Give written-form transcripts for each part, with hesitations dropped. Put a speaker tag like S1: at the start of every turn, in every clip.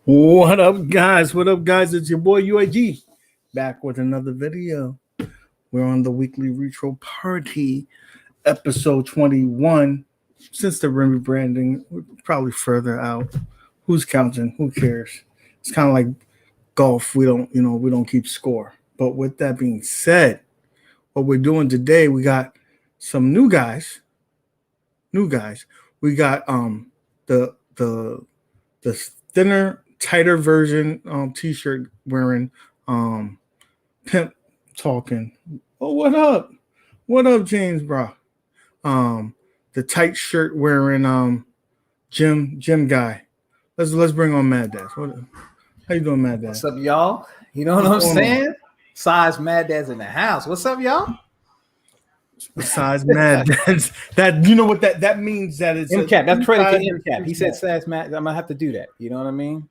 S1: What up, guys? What up, guys? It's your boy UAG back with another video. We're on the weekly retro party, episode 21. Since the rebranding, we're probably further out. Who's counting? Who cares? It's kind of like golf. We don't keep score. But with that being said, what we're doing today, we got some new guys. We got the thinner, tighter version t-shirt wearing pimp talking. Oh, what up, James, bro? The tight shirt wearing gym guy. Let's bring on Mad Dads. How you doing, Mad Dads?
S2: What's up, y'all? You know what I'm saying? Size Mad Dads in the house. What's up, y'all?
S1: Besides Mad Dads, that you know what that means. That it's
S2: MCAP. That's credit to MCAP. He said size Mad. I'm gonna have to do that. You know what I mean?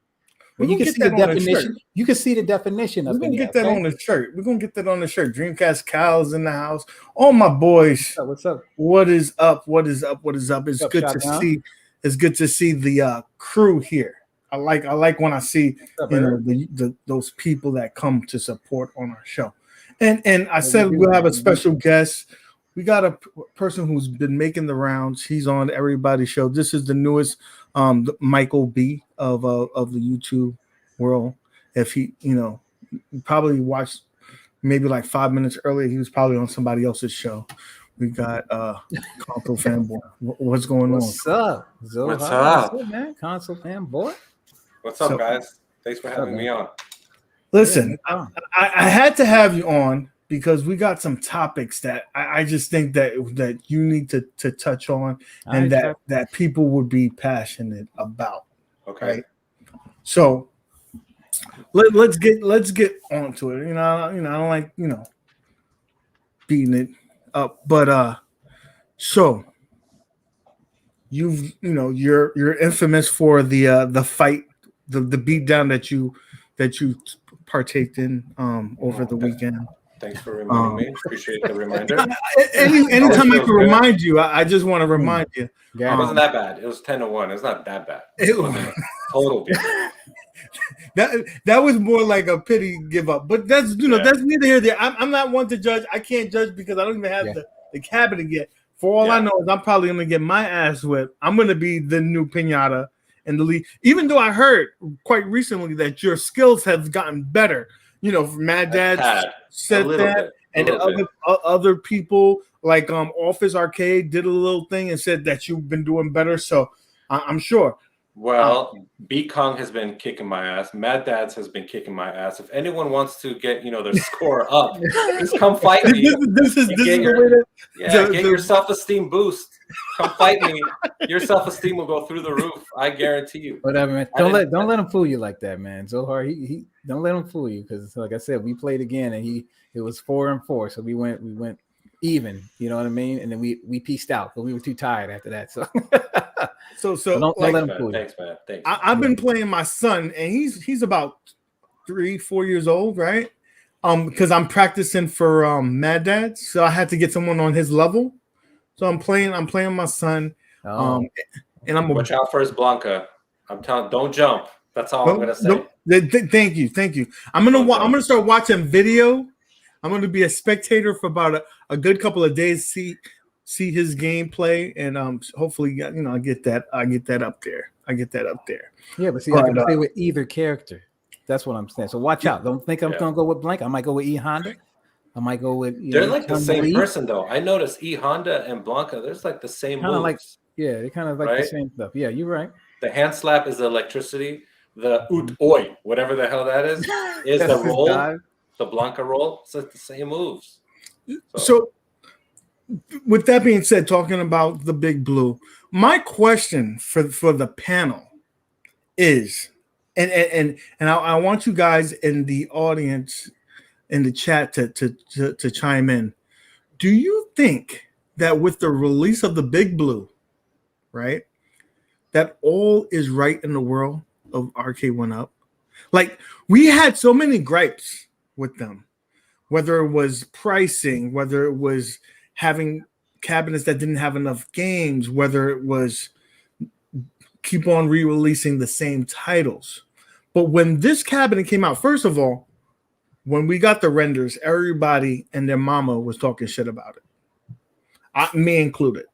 S2: But you can see the definition. You can see the definition.
S1: We're gonna get that on the shirt. We're gonna get that on the shirt. Dreamcast Cal's in the house. All my boys.
S2: What's up?
S1: What is up? What is up? It's good to see. It's good to see the crew here. I like when I see those people that come to support on our show. And I said we'll have a special guest. We got a person who's been making the rounds. He's on everybody's show. This is the newest Michael B of the YouTube world. If he, probably watched maybe like 5 minutes earlier, he was probably on somebody else's show. We got Console Fanboy. What's going on?
S2: What's up?
S3: What's up,
S2: man? Console Fanboy.
S3: What's up, guys? Thanks for having me on.
S1: Listen, I had to have you on because we got some topics that I just think that you need to touch on and that people would be passionate about.
S3: Okay.
S1: Right? So let's get onto it. I don't like beating it up, but so you're infamous for the fight, the beatdown that you partaked in over the weekend.
S3: Thanks for reminding me. Appreciate the reminder.
S1: Anytime I can remind you, I just want to remind you.
S3: Yeah, it wasn't that bad. It was 10-1. It's not that bad. It wasn't total.
S1: That was more like a pity give up. But that's that's neither here nor there. I'm not one to judge. I can't judge because I don't even have the cabinet yet. For all I know is I'm probably gonna get my ass whipped. I'm gonna be the new Pinata in the league. Even though I heard quite recently that your skills have gotten better. Mad Dad said that, and other people like Office Arcade did a little thing and said that you've been doing better. So I'm sure.
S3: Well, B Kong has been kicking my ass. Mad Dads has been kicking my ass. If anyone wants to get their score up, just come fight me. Get your self-esteem boost. Come fight me. Your self-esteem will go through the roof. I guarantee you.
S2: Whatever, man. Don't let him fool you like that, man. Zohar, he don't let him fool you because, like I said, we played again and it was 4-4, so we went even. You know what I mean? And then we pieced out, but we were too tired after that. So don't let him fool you.
S3: Thanks, man. Thanks.
S1: I've been playing my son, and he's about 3-4 years old, right? Because I'm practicing for Mad Dads, so I had to get someone on his level. So I'm playing my son. And I'm
S3: watch out for his Blanca. I'm telling, don't jump. That's all I'm gonna say.
S1: Thank you. I'm gonna start watching video. I'm gonna be a spectator for about a good couple of days. See his gameplay, and hopefully, I get that up there.
S2: Yeah, but see, I can play with either character. That's what I'm saying. So watch out. Don't think I'm gonna go with Blank. I might go with E Honda. I might go with.
S3: They're like the same person, though. I noticed E Honda and Blanca. There's like the same moves.
S2: They kind of like the same stuff. Yeah, you're right.
S3: The hand slap is the electricity. The oi, whatever the hell that is the roll. The Blanca roll. It's like the same moves.
S1: So with that being said, talking about the Big Blue, my question for the panel is, and I want you guys in the audience in the chat to chime in. Do you think that with the release of the Big Blue, right, that all is right in the world of Arcade 1-Up? Like, we had so many gripes with them, whether it was pricing, whether it was having cabinets that didn't have enough games, whether it was keep on re-releasing the same titles. But when this cabinet came out, first of all, when we got the renders, everybody and their mama was talking shit about it, me included.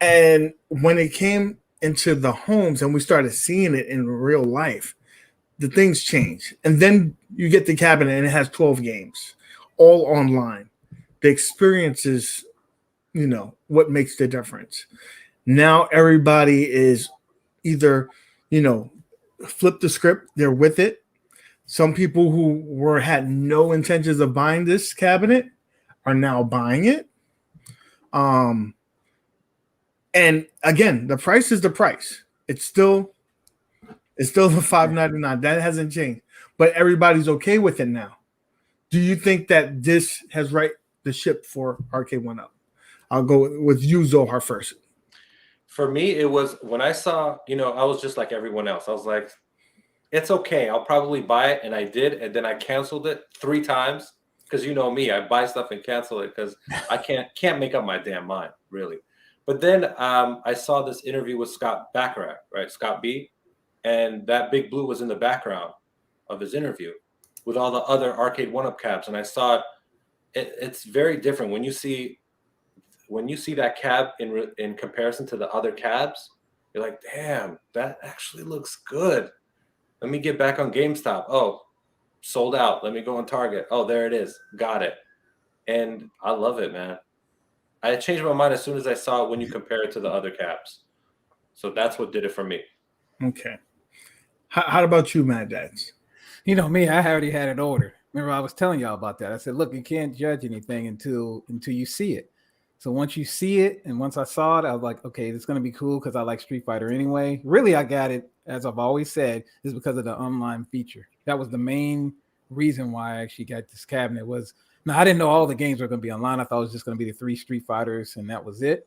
S1: And when it came into the homes and we started seeing it in real life, the things change. And then you get the cabinet and it has 12 games, all online. The experience is, what makes the difference. Now everybody is either, flip the script, they're with it. Some people who had no intentions of buying this cabinet are now buying it. And again, the price is the price. It's still the $599. That hasn't changed. But everybody's okay with it now. Do you think that this has right the ship for Arcade 1-Up? I'll go with you, Zohar, first.
S3: For me, it was when I saw, I was just like everyone else. I was like, it's okay. I'll probably buy it. And I did. And then I canceled it 3 times. Because you know me, I buy stuff and cancel it because I can't make up my damn mind, really. But then I saw this interview with Scott Bacharach, right? Scott B. And that big blue was in the background of his interview with all the other Arcade 1-Up cabs. And I saw it's very different when you see that cab in comparison to the other cabs. You're like, damn, that actually looks good. Let me get back on GameStop. Oh, sold out. Let me go on Target. Oh, there it is. Got it. And I love it, man. I changed my mind as soon as I saw it when you compare it to the other cabs. So that's what did it for me.
S1: Okay. How about you, Mad Dads?
S2: You know me, I already had it ordered. Remember, I was telling y'all about that. I said, look, you can't judge anything until you see it. So once you see it, and once I saw it, I was like, okay, it's going to be cool because I like Street Fighter anyway. Really, I got it, as I've always said, is because of the online feature. That was the main reason why I actually got this cabinet. Now, I didn't know all the games were going to be online. I thought it was just going to be the 3 Street Fighters, and that was it.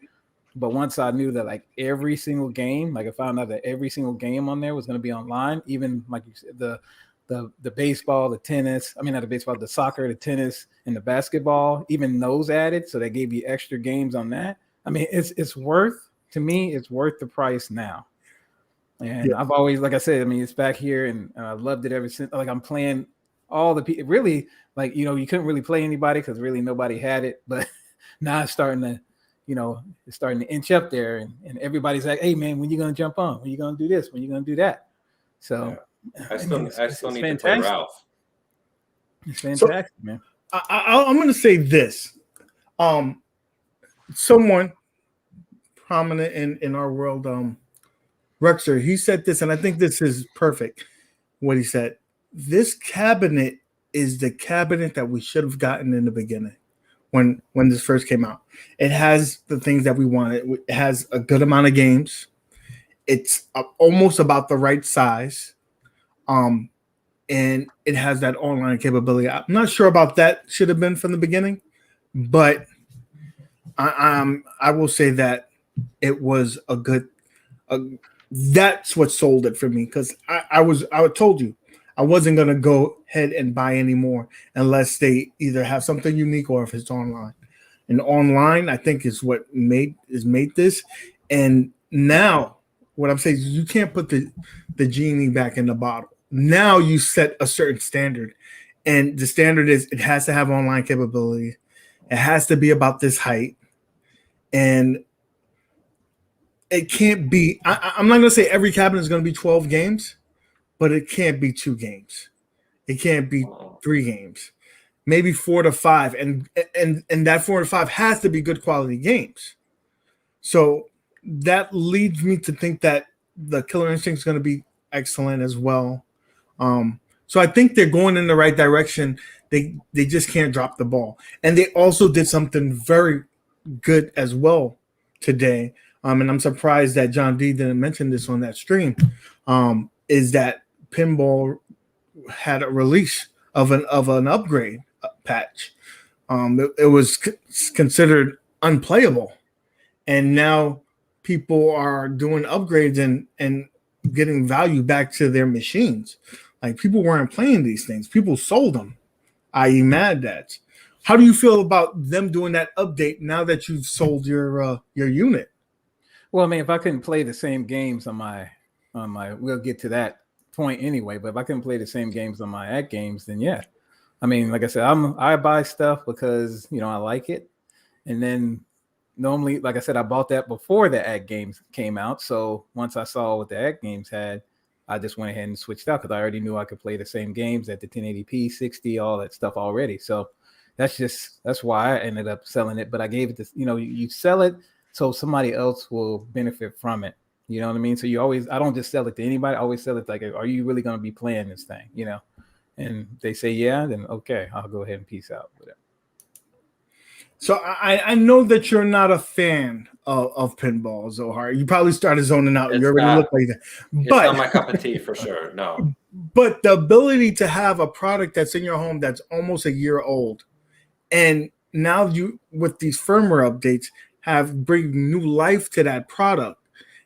S2: But once I knew that like every single game, like I found out that every single game on there was going to be online, even like you said, the baseball, the tennis, I mean, not the baseball, the soccer, the tennis, and the basketball, even those added. So they gave you extra games on that. I mean, it's worth the price now. And yeah. I've always, like I said, I mean, it's back here and I loved it ever since. Like I'm playing all the people, really, like, you couldn't really play anybody because really nobody had it. But now it's starting to, it's starting to inch up there and everybody's like, hey, man, when you going to jump on? When you going to do this? When you going to do that? So
S3: I still need to play Ralph.
S2: It's fantastic, man.
S1: I'm going to say this. Someone prominent in our world, Rexer, he said this, and I think this is perfect. What he said, this cabinet is the cabinet that we should have gotten in the beginning when this first came out. It has the things that we wanted. It has a good amount of games. It's almost about the right size. And it has that online capability. I'm not sure about that should have been from the beginning, but I will say that it was a good. That's what sold it for me because I told you I wasn't gonna go ahead and buy any more unless they either have something unique or if it's online. And online, I think is what made this. And now what I'm saying is you can't put the genie back in the bottle. Now you set a certain standard, and the standard is it has to have online capability. It has to be about this height, and it can't be. I'm not gonna say every cabinet is gonna be 12 games, but it can't be 2 games. It can't be 3 games, maybe 4 to 5, and that 4 to 5 has to be good quality games. So that leads me to think that the Killer Instinct is going to be excellent as well. So I think they're going in the right direction. They just can't drop the ball, and they also did something very good as well today. And I'm surprised that John D didn't mention this on that stream. Is that Pinball had a release of an upgrade patch. It was considered unplayable, and now people are doing upgrades and getting value back to their machines. Like people weren't playing these things; people sold them, i.e., Mad Dads. How do you feel about them doing that update now that you've sold your unit?
S2: Well, I mean, if I couldn't play the same games on my, we'll get to that point anyway. But if I couldn't play the same games on my at games, then yeah. I mean, like I said, I buy stuff because I like it, and then normally, like I said, I bought that before the at games came out. So once I saw what the at games had, I just went ahead and switched out because I already knew I could play the same games at the 1080p, 60, all that stuff already. So that's why I ended up selling it. But I gave it to you sell it so somebody else will benefit from it. You know what I mean? So I don't just sell it to anybody. I always sell it like, are you really going to be playing this thing? And they say, yeah, then okay, I'll go ahead and peace out with it.
S1: So I know that you're not a fan of pinball, Zohar. You probably started zoning out. You already look like that.
S3: But it's not my cup of tea for sure. No.
S1: But the ability to have a product that's in your home that's almost a year old, and now you, with these firmware updates, bring new life to that product,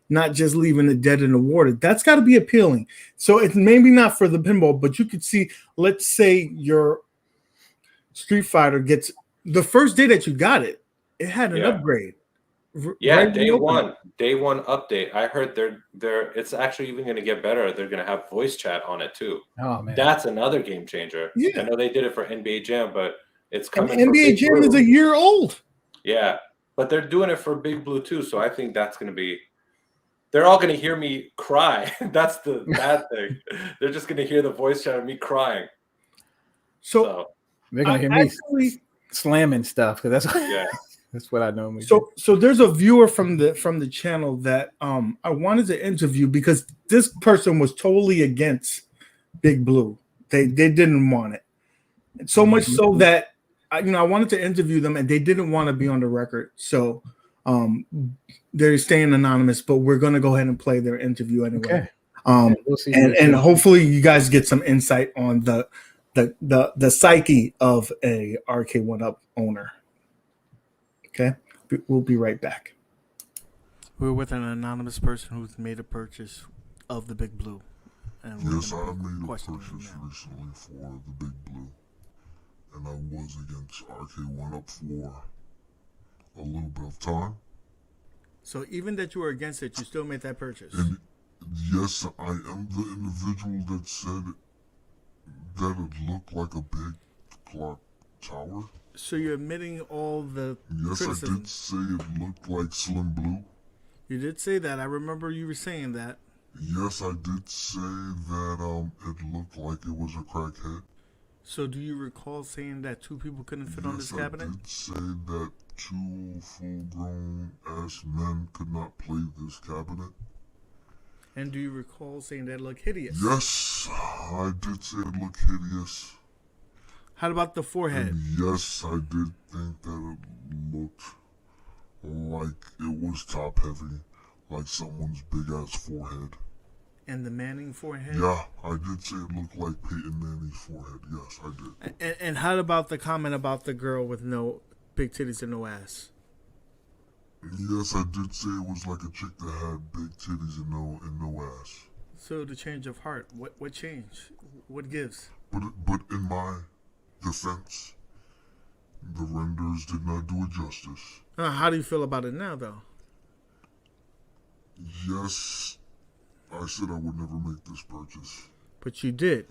S1: not just leaving it dead in the water. That's got to be appealing. So it's maybe not for the pinball, but you could see, let's say your Street Fighter gets the first day that you got it, it had an upgrade.
S3: Yeah, day one update. I heard it's actually even going to get better. They're going to have voice chat on it too.
S2: Oh man,
S3: that's another game changer. Yeah. I know they did it for NBA Jam, but it's coming.
S1: NBA Jam is a year old.
S3: Yeah, but they're doing it for Big Blue too. So I think that's going to be. They're all going to hear me cry. That's the bad thing. They're just going to hear the voice chat of me crying.
S1: So
S2: they're going to hear me slamming stuff because that's what I normally do.
S1: So there's a viewer from the channel that I wanted to interview because this person was totally against Big Blue. They didn't want it. So much so that I wanted to interview them and they didn't want to be on the record. So they're staying anonymous, but we're going to go ahead and play their interview anyway.
S2: Okay. We'll see
S1: and hopefully you guys get some insight on the psyche of a RK1UP owner. Okay, we'll be right back. We're with an anonymous person who's made a purchase of the Big Blue.
S4: And yes, I made a purchase recently for the Big Blue, and I was against RK1UP for a little bit of time.
S1: So even that you were against it, you still made that purchase?
S4: And yes, I am the individual that said that it looked like a big clock tower.
S1: So you're admitting all the
S4: criticism. I did say it looked like Slim Blue.
S1: You did say that. I remember you were saying that.
S4: Yes, I did say that it looked like it was a crackhead.
S1: So do you recall saying that two people couldn't fit on this cabinet?
S4: I did say that two full-grown ass men could not play this cabinet.
S1: And do you recall saying that it looked hideous?
S4: Yes, I did say it looked hideous.
S1: How about the forehead?
S4: And yes, I did think that it looked like it was top heavy, like someone's big ass forehead.
S1: And the Manning forehead?
S4: Yeah, I did say it looked like Peyton Manning's forehead. Yes, I
S1: did. And how about the comment about the girl with no big titties and no ass?
S4: Yes, I did say it was like a chick that had big titties and no ass.
S1: So the change of heart, what changed? What gives?
S4: But in my defense, the renders did not do it justice.
S1: How do you feel about it now, though?
S4: Yes, I said I would never make this purchase.
S1: But you did.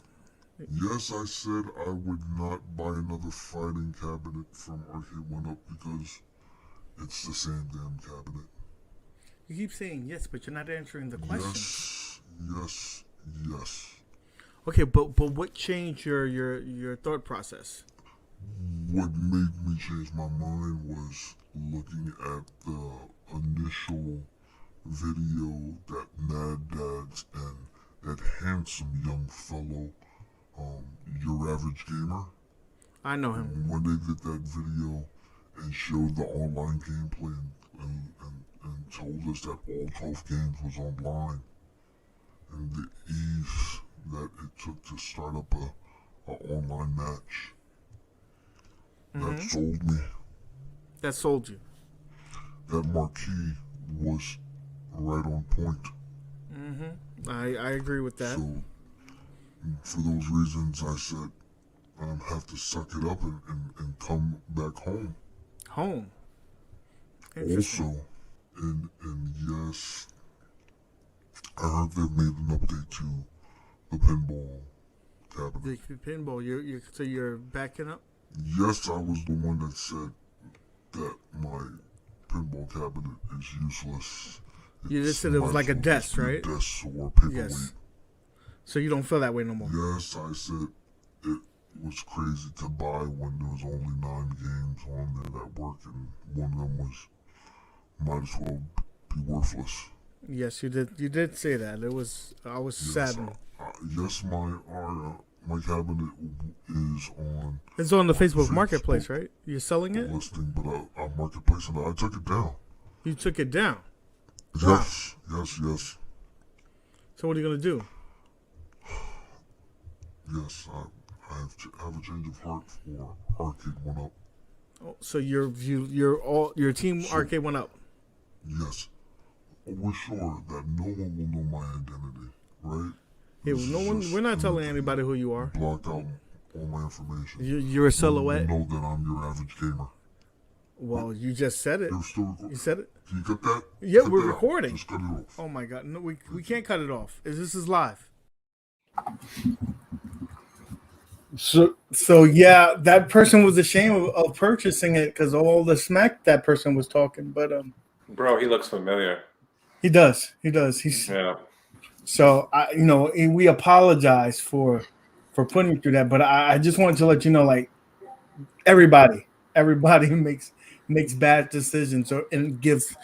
S4: Yes, I said I would not buy another fighting cabinet from RK1UP because it's the same damn cabinet.
S1: You keep saying yes, but you're not answering the question.
S4: Yes.
S1: Okay, but what changed your thought process?
S4: What made me change my mind was looking at the initial video that Maddads and that handsome young fellow, Your Average Gamer.
S1: I know him.
S4: When they did that video and showed the online gameplay and told us that all 12 games was online, and the ease that it took to start up a online match. That sold me.
S1: That sold you.
S4: That marquee was right on point.
S1: I agree with that.
S4: So, for those reasons, I said I have to suck it up and come back home.
S1: Home.
S4: Also, and yes, I heard they've made an update to the pinball cabinet.
S1: The pinball. So you're backing up.
S4: Yes, I was the one that said that my pinball cabinet is useless.
S1: You just said it was like a desk, right?
S4: Desk or paperweight.
S1: Yes. So you don't feel that way no more.
S4: Yes, I said it was crazy to buy when there was only 9 games on there that worked, and one of them was might as well be worthless.
S1: Yes, you did. You did say that. I was saddened.
S4: Yes, my cabinet is on.
S1: It's on the Facebook Marketplace, right? You're selling it?
S4: Listing, but I marketplace it. I took it down.
S1: You took it down?
S4: Yes, yes.
S1: So what are you gonna do?
S4: Yes, I have a change of heart for Arcade 1-Up.
S1: Oh, so your team Arcade 1-Up.
S4: Yes, we're sure that no one will know my identity, right?
S1: Yeah, we're not telling anybody who you are.
S4: Block out all my information.
S1: You're a silhouette.
S4: No one will know that I'm your average gamer.
S1: Well, you just said it. You said it.
S4: Can you cut that?
S1: Yeah, we're recording.
S4: Just cut it off.
S1: Oh my God, no, we can't cut it off. This is live. So yeah, that person was ashamed of purchasing it because all the smack that person was talking. But
S3: bro, he looks familiar.
S1: He does.
S3: Yeah. So
S1: we apologize for putting you through that. But I just wanted to let you know, like everybody makes bad decisions and gives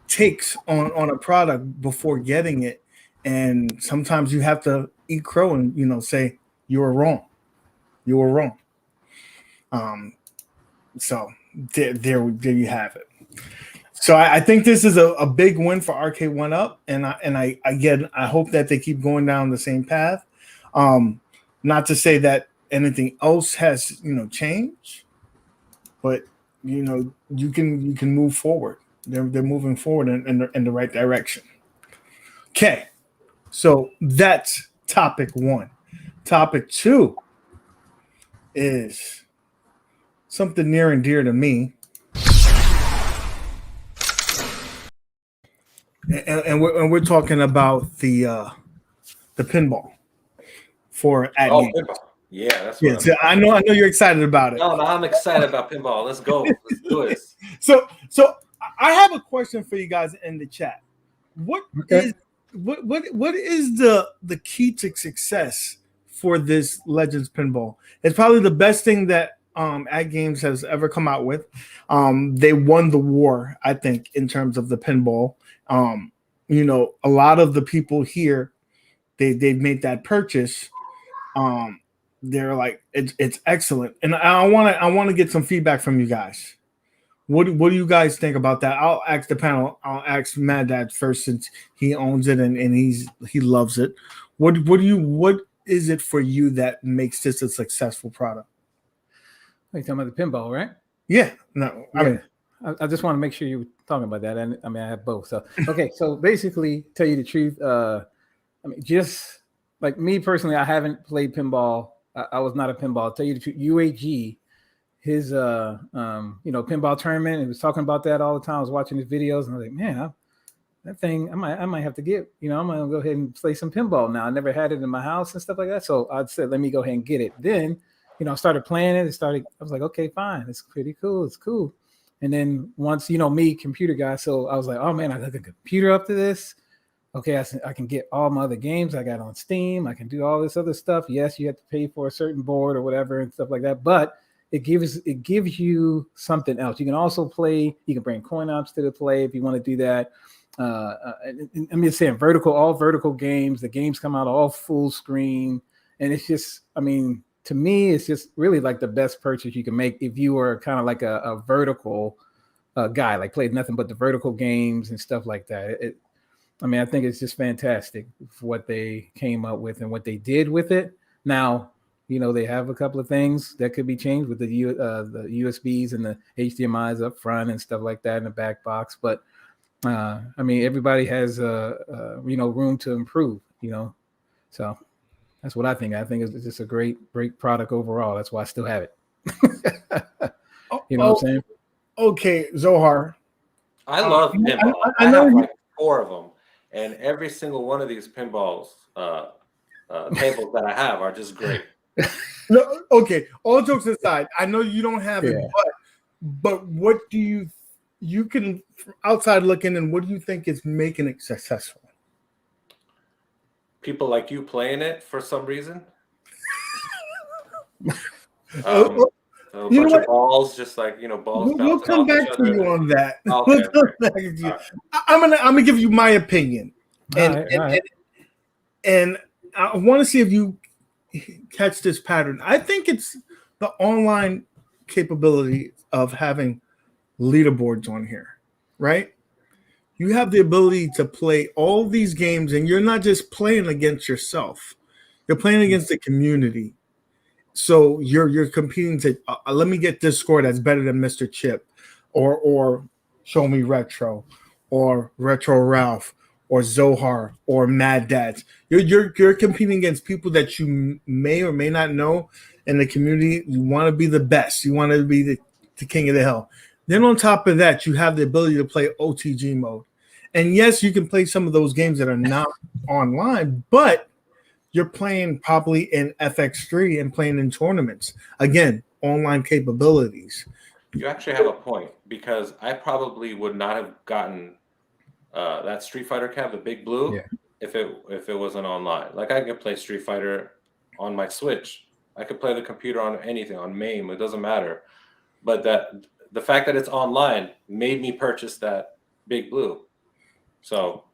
S1: takes on a product before getting it, and sometimes you have to eat crow and say you were wrong. So there you have it. So I think this is a big win for Arcade 1-Up, and I hope that they keep going down the same path. Not to say that anything else has changed, but you can move forward. They're moving forward in the right direction. Okay, so that's topic 1. Topic 2 is something near and dear to me. And we're talking about the pinball for
S3: pinball. Yeah, that's what
S1: I know you're excited about it.
S3: No, I'm excited about pinball. Let's go. Let's do this.
S1: So I have a question for you guys in the chat. What is the key to success for this Legends Pinball? It's probably the best thing that Ad Games has ever come out with. They won the war, I think, in terms of the pinball. A lot of the people here, they've made that purchase. They're like, it's excellent, and I want to get some feedback from you guys. What do you guys think about that? I'll ask the panel. I'll ask Mad Dad first, since he owns it and he loves it. What is it for you that makes this a successful product?
S2: You're talking about the pinball, right?
S1: Yeah. No,
S2: I just want to make sure you were talking about that. And I have both. So okay, so basically, tell you the truth, just like me personally, I haven't played pinball. I was not a pinball. I'll tell you the truth. UAG, his pinball tournament, he was talking about that all the time. I was watching his videos and I was like, man, that thing, I might have to get, I'm gonna go ahead and play some pinball now. I never had it in my house and stuff like that. So I said, let me go ahead and get it. Then, I started playing it. I was like, okay, fine. It's pretty cool. It's cool. And then once, me, computer guy. So I was like, oh man, I hook a computer up to this. Okay, I can get all my other games I got on Steam. I can do all this other stuff. Yes, you have to pay for a certain board or whatever and stuff like that. But it gives you something else. You can also play. You can bring coin ops to the play if you want to do that. I'm just saying all vertical games. The games come out all full screen, and it's just, to me, it's just really like the best purchase you can make if you are kind of like a vertical guy, like played nothing but the vertical games and stuff like that. I think it's just fantastic for what they came up with and what they did with it. Now, they have a couple of things that could be changed with the USBs and the HDMIs up front and stuff like that in the back box. But everybody has room to improve. So that's what I think. I think it's just a great product overall. That's why I still have it. What I'm saying?
S1: Okay, Zohar.
S3: I love pinball. I have like 4 of them. and every single one of these pinballs tables that I have are just great.
S1: No, okay. All jokes aside, I know you don't have it,
S2: Yeah.
S1: but what do you can outside looking in? What do you think is making it successful?
S3: People like you playing it for some reason.
S1: Uh,
S3: A
S1: You know
S3: bunch
S1: what?
S3: of balls, just like balls
S1: We'll
S3: bouncing
S1: come
S3: off
S1: back
S3: each
S1: to
S3: other.
S1: you on that.
S3: Okay,
S1: We'll come
S3: okay.
S1: back to you.
S3: All right.
S1: I'm gonna give you my opinion, and
S2: All right.
S1: and I want to see if you catch this pattern. I think it's the online capability of having leaderboards on here, right? You have the ability to play all these games, and you're not just playing against yourself; you're playing against the community. So you're competing to let me get this score that's better than Mr. Chip, or Show Me Retro, or Retro Ralph, or Zohar, or Mad Dads. You're competing against people that you may or may not know in the community. You want to be the best. You want to be the king of the hill. Then on top of that, you have the ability to play OTG mode. And yes, you can play some of those games that are not online, but you're playing probably in FX3 and playing in tournaments. Again, online capabilities.
S3: You actually have a point, because I probably would not have gotten that Street Fighter cab, the Big Blue, if it wasn't online. Like, I could play Street Fighter on my Switch. I could play the computer on anything, on MAME. It doesn't matter. But the fact that it's online made me purchase that Big Blue. So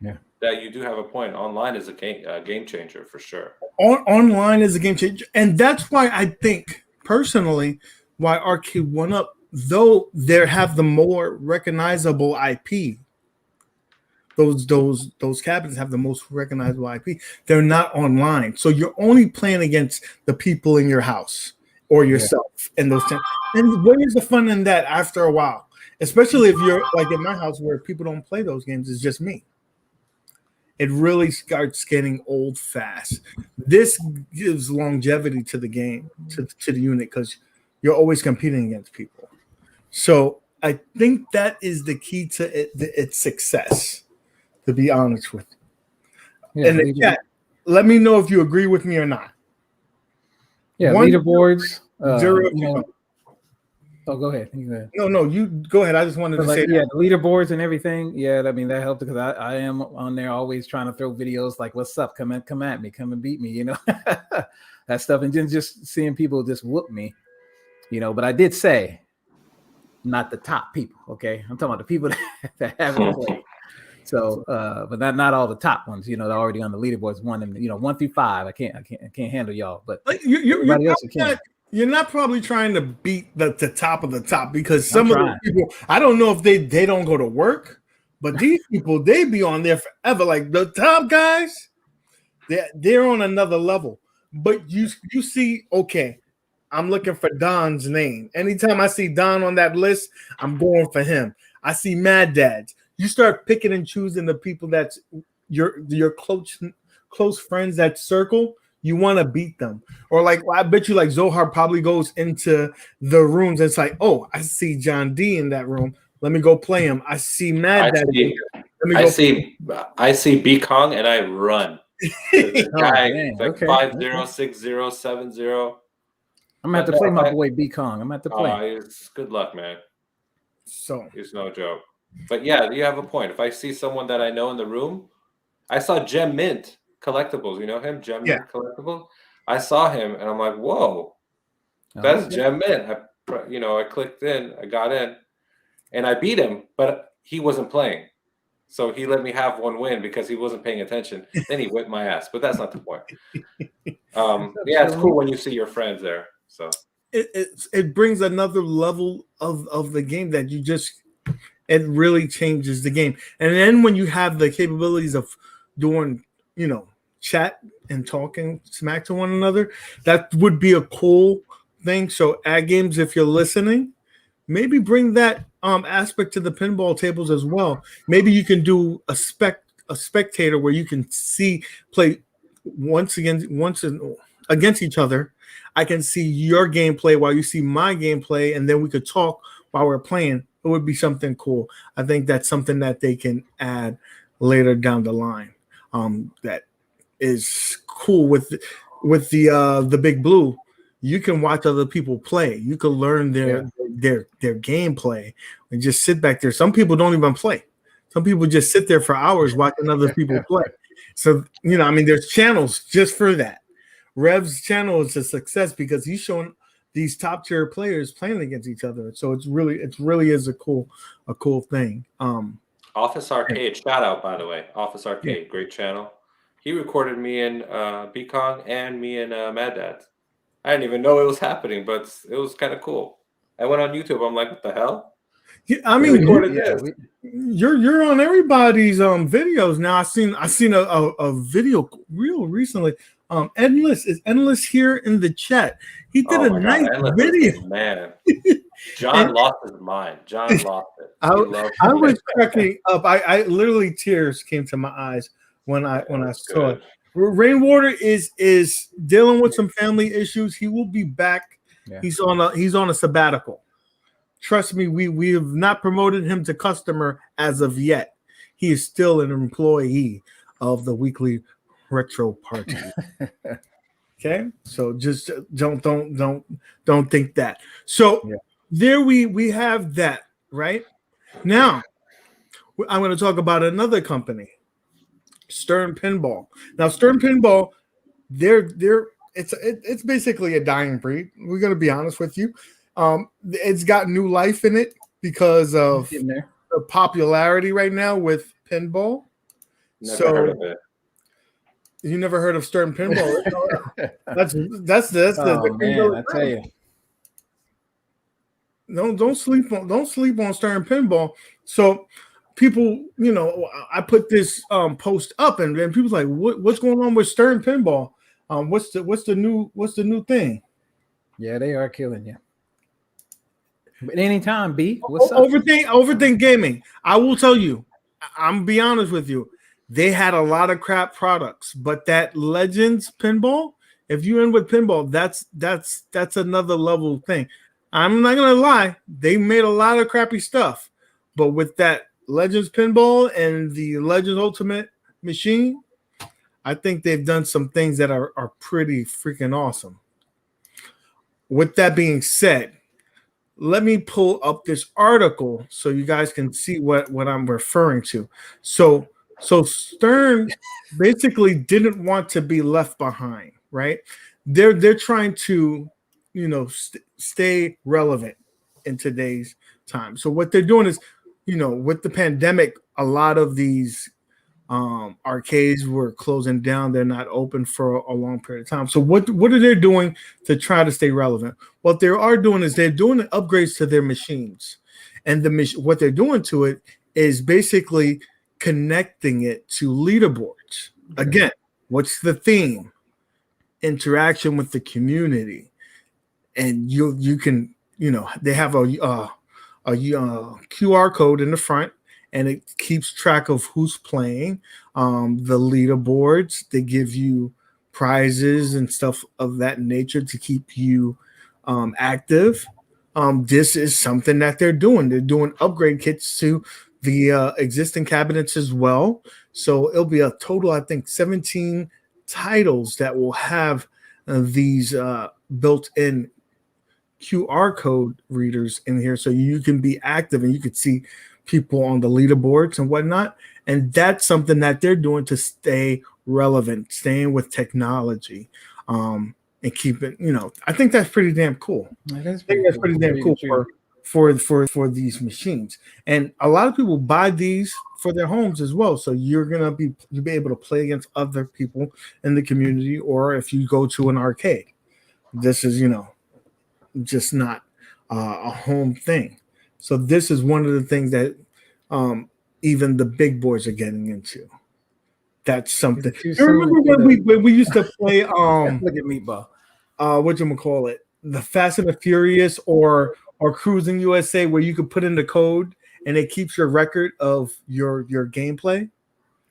S3: that you do have a point. Online is a game changer for sure.
S1: Online is a game changer, and that's why I think personally why Arcade 1-Up, though they have the more recognizable IP. Those cabinets have the most recognizable IP. They're not online, so you're only playing against the people in your house or yourself in those times. And what is the fun in that after a while? Especially if you're like in my house where people don't play those games, it's just me. It really starts getting old fast. This gives longevity to the game, to the unit, because you're always competing against people. So I think that is the key to its success, to be honest with you. And in chat, let me know if you agree with me or not.
S2: Yeah, leaderboards. Oh, go ahead.
S1: No, you go ahead. I just wanted to say
S2: the leaderboards and everything. Yeah, I mean, that helped because I am on there always trying to throw videos like, "What's up? Come at me, come and beat me," that stuff, and then just seeing people just whoop me, But I did say, not the top people. Okay, I'm talking about the people that haven't played. So, but not all the top ones. They're already on the leaderboards. 1 through 5. I can't handle y'all. But everybody else can.
S1: You're not probably trying to beat the top of the top, because some of those people, I don't know if they don't go to work, but these people, they be on there forever. Like the top guys, they're on another level. But you see, okay, I'm looking for Don's name. Anytime I see Don on that list, I'm going for him. I see Mad Dads. You start picking and choosing the people that's your close friends, that circle. You want to beat them. Or like, I bet you like Zohar probably goes into the rooms and it's like, oh, I see John D in that room. Let me go play him. I see Mad Dad.
S3: I see B Kong and I run. Guy, like 506070.
S2: I'm gonna have to play my boy B Kong. I'm gonna have to play.
S3: Good luck, man.
S1: So
S3: it's no joke. But yeah, you have a point. If I see someone that I know in the room, I saw Gem Mint Collectibles. You know him, Gem Mint Collectibles. I saw him, and I'm like, "Whoa, that's Gem Mint." I clicked in, I got in, and I beat him, but he wasn't playing, so he let me have one win because he wasn't paying attention. Then he whipped my ass, but that's not the point. It's cool when you see your friends there. So
S1: it brings another level of the game that you just. It really changes the game. And then when you have the capabilities of doing, chat and talking smack to one another, that would be a cool thing. So ad games, if you're listening, maybe bring that aspect to the pinball tables as well. Maybe you can do a spectator where you can play once against each other. I can see your gameplay while you see my gameplay, and then we could talk while we're playing. It would be something cool. I think that's something that they can add later down the line. That is cool with the Big Blue. You can watch other people play. You can learn their gameplay and just sit back there. Some people don't even play. Some people just sit there for hours watching other people play. So, I mean, there's channels just for that. Rev's channel is a success because he's showing these top tier players playing against each other. So it really is a cool thing.
S3: Office Arcade, shout out, by the way. Office Arcade, great channel. He recorded me and B-Kong and me and Mad Dads. I didn't even know it was happening, but it was kind of cool. I went on YouTube. I'm like, what the hell?
S1: Yeah, I mean, you're on everybody's videos now. I seen a video real recently. Endless is Endless here in the chat. He did a nice video.
S3: Man, John lost his mind. John lost it.
S1: I was cracking up. I literally tears came to my eyes when I saw it. Rainwater is dealing with some family issues. He will be back. Yeah. He's on a sabbatical. Trust me, we have not promoted him to customer as of yet. He is still an employee of the weekly retro party. Okay, so just don't think that. So there we have that right now. I'm going to talk about another company, Stern Pinball. Now, Stern Pinball, it's basically a dying breed. We're going to be honest with you. It's got new life in it because of the popularity right now with pinball.
S3: Never heard of it.
S1: You never heard of Stern Pinball? that's the
S2: man, I tell you.
S1: Don't sleep on Stern Pinball. So people, I put this post up and people's like, what's going on with Stern Pinball? What's the new thing?
S2: Yeah, they are killing you. But anytime, B. What's up?
S1: Overthink Gaming. I will tell you, I'm gonna be honest with you. They had a lot of crap products, but that Legends Pinball, if you in with pinball, that's another level thing. I'm not gonna lie, they made a lot of crappy stuff, but with that Legends Pinball and the Legends Ultimate machine, I think they've done some things that are pretty freaking awesome. With that being said, let me pull up this article so you guys can see what I'm referring to. So Stern basically didn't want to be left behind, right? They're trying to, stay relevant in today's time. So what they're doing is, with the pandemic, a lot of these arcades were closing down. They're not open for a long period of time. So what are they doing to try to stay relevant? What they are doing is they're doing upgrades to their machines, and what they're doing to it is basically connecting it to leaderboards. Again, what's the theme? Interaction with the community, and you can they have a QR code in the front, and it keeps track of who's playing. The leaderboards, they give you prizes and stuff of that nature to keep you active. This is something that they're doing. They're doing upgrade kits to the existing cabinets as well. So it'll be a total, I think, 17 titles that will have these built-in QR code readers in here, so you can be active and you can see people on the leaderboards and whatnot. And that's something that they're doing to stay relevant, staying with technology, and keep it. I think that's pretty damn cool. That's pretty damn cool for these machines. And a lot of people buy these for their homes as well. So you'll be able to play against other people in the community, or if you go to an arcade. This is just not a home thing. So this is one of the things that even the big boys are getting into. That's something. You remember when we used to play
S2: look at Meatball.
S1: Whatchamacallit, the Fast and the Furious or Cruising USA, where you could put in the code and it keeps your record of your gameplay.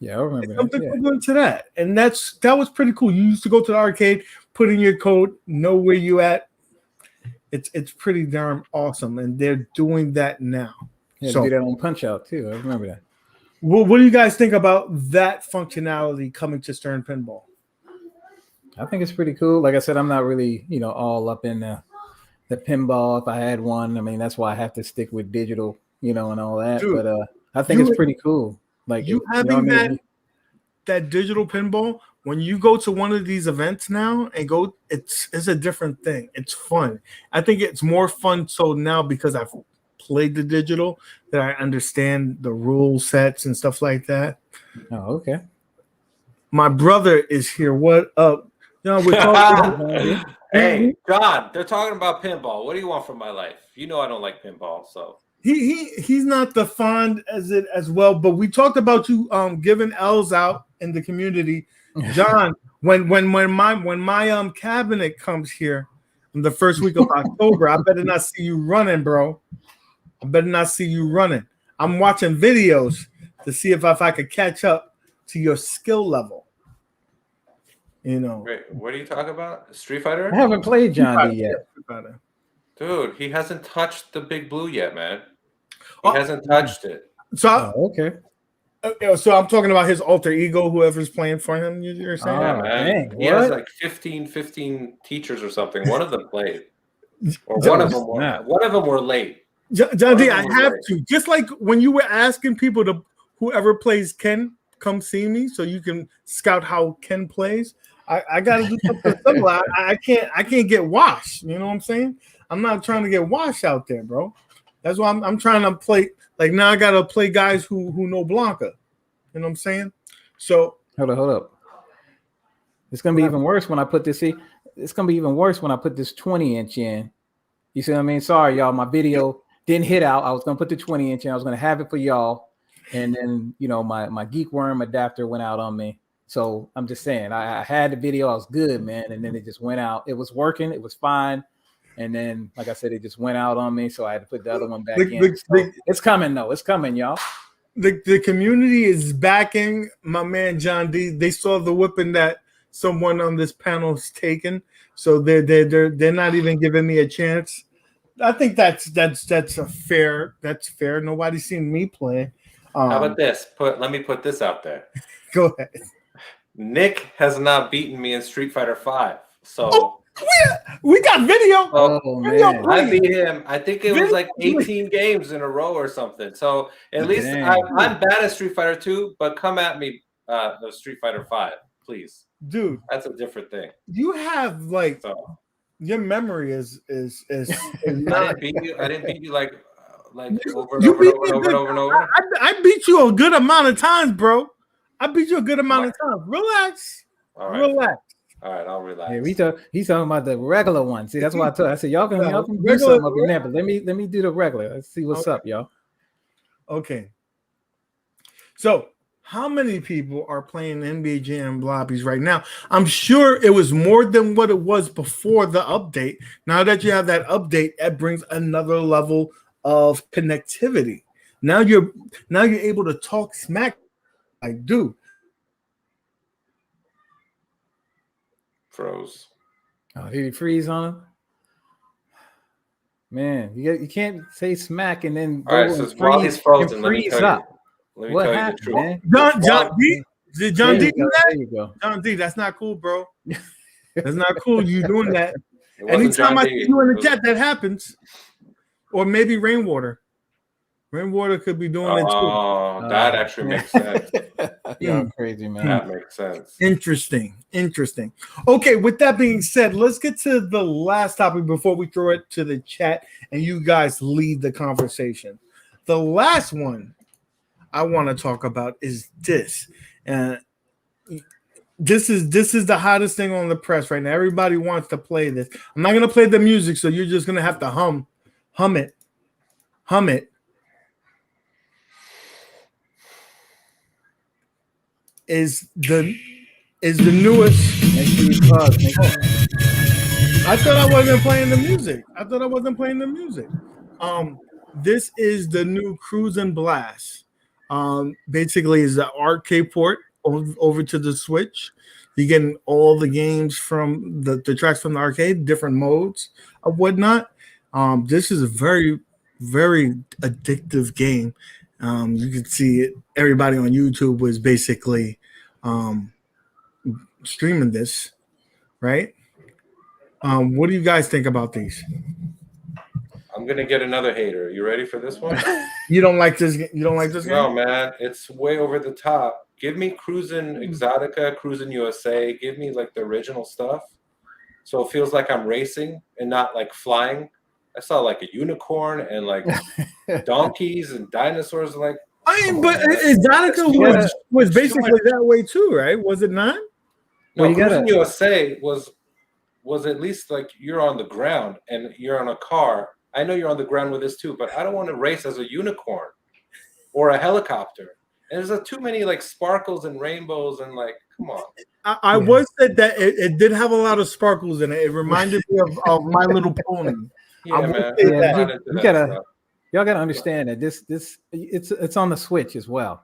S2: Yeah, I remember
S1: something equivalent to that. And that was pretty cool. You used to go to the arcade, put in your code, know where you at. It's pretty darn awesome, and they're doing that now.
S2: Yeah, so do that on Punch Out too. I remember that.
S1: What do you guys think about that functionality coming to Stern Pinball?
S2: I think it's pretty cool. Like I said, I'm not really, all up in the pinball. If I had one, I mean, that's why I have to stick with digital, and all that.
S1: Dude,
S2: but I think it's pretty cool. Like
S1: you having that digital pinball. When you go to one of these events now and go, it's a different thing. It's fun. I think it's more fun so now because I've played the digital that I understand the rule sets and stuff like that.
S2: Oh, okay.
S1: My brother is here. What up? John, we're talking.
S3: Hey, John, they're talking about pinball. What do you want from my life? You know I don't like pinball, so
S1: he's not the fond as well. But we talked about you giving L's out in the community, John. when my cabinet comes here in the first week of October, I better not see you running, bro. I better not see you running. I'm watching videos to see if I could catch up to your skill level.
S3: Wait, what are you talking about? Street Fighter?
S2: I haven't played John D yet.
S3: Dude, he hasn't touched the big blue yet, man. He hasn't touched it.
S1: So
S2: okay.
S1: So I'm talking about his alter ego, whoever's playing for him. You're saying,
S3: yeah, man. Dang, he has like 15 teachers or something. One of them played, or one of them were late.
S1: John D, I have to. Just like when you were asking people to whoever plays Ken, come see me so you can scout how Ken plays. I got to do something similar. I can't get washed. You know what I'm saying? I'm not trying to get washed out there, bro. That's why I'm trying to play. Like now, I got to play guys who know Blanca. You know what I'm saying? So
S2: hold up. It's gonna be even worse when I put this. It's gonna be even worse when I put this 20-inch in. You see what I mean? Sorry, y'all. My video didn't hit out. I was gonna put the 20-inch in. I was gonna have it for y'all, and then my Geek Worm adapter went out on me. So I'm just saying, I had the video. I was good, man, and then it just went out. It was working. It was fine. And then, like I said, it just went out on me, so I had to put the other one back in. It's coming, though. It's coming, y'all.
S1: The community is backing my man John D. They saw the whipping that someone on this panel has taken, so they're not even giving me a chance. I think that's fair. That's fair. Nobody's seen me play.
S3: How about this? Let me put this out there.
S1: Go ahead.
S3: Nick has not beaten me in Street Fighter 5, so.
S1: We got video.
S3: Man. I beat him. I think it was like 18 games in a row or something. So at least I'm bad at Street Fighter 2, but come at me, the Street Fighter 5, please,
S1: dude.
S3: That's a different thing.
S1: You have your memory is not.
S3: I didn't beat you like over and over.
S1: I beat you a good amount of times, bro. I beat you a good amount of times. Relax.
S3: All right.
S1: Relax.
S3: All right, I'll relax.
S2: Yeah, he's talking about the regular one. See, that's why I told. I said y'all can do something up in there, but let me do the regular. Let's see what's up, y'all.
S1: Okay. So, how many people are playing NBA Jam lobbies right now? I'm sure it was more than what it was before the update. Now that you have that update, that brings another level of connectivity. Now you're able to talk smack. Like, dude.
S3: Froze.
S2: Oh, did he freeze on him? Man, you can't say smack and then
S3: all right. So while he's frozen, let me tell you the truth.
S1: Man? John D, did John D do that? There you go. John D, that's not cool, bro. That's not cool. You doing that? Anytime I see you in the chat, that happens. Or maybe Rainwater. Rainwater could be doing it too.
S3: Oh, that actually makes sense.
S2: You're crazy, man.
S3: That makes sense.
S1: Interesting. Okay, with that being said, let's get to the last topic before we throw it to the chat and you guys lead the conversation. The last one I want to talk about is this. This is the hottest thing on the press right now. Everybody wants to play this. I'm not going to play the music, so you're just going to have to hum it. Is the newest. I thought I wasn't playing the music. This is the new Crusi'n Blast. Basically, is the arcade port over to the Switch. You're getting all the games from the tracks from the arcade, different modes of whatnot. This is a very, very addictive game. You could see it. Everybody on YouTube was basically streaming this, right? What do you guys think about these?
S3: I'm gonna get another hater. You ready for this one?
S1: You don't like this? You don't like this game?
S3: No, man, it's way over the top. Give me Cruisin' Exotica, Cruisin' USA. Give me like the original stuff, so it feels like I'm racing and not like flying. I saw like a unicorn and like donkeys and dinosaurs. Like,
S1: I mean, but Exotica was basically that way too, right? Was it not?
S3: No, well, Cruisin' USA was at least like you're on the ground and you're on a car. I know you're on the ground with this too, but I don't want to race as a unicorn or a helicopter. And there's too many like sparkles and rainbows and like, come on.
S1: I was said that it did have a lot of sparkles in it. It reminded me of My Little Pony.
S3: Yeah, man.
S2: Y'all gotta understand that this it's on the Switch as well.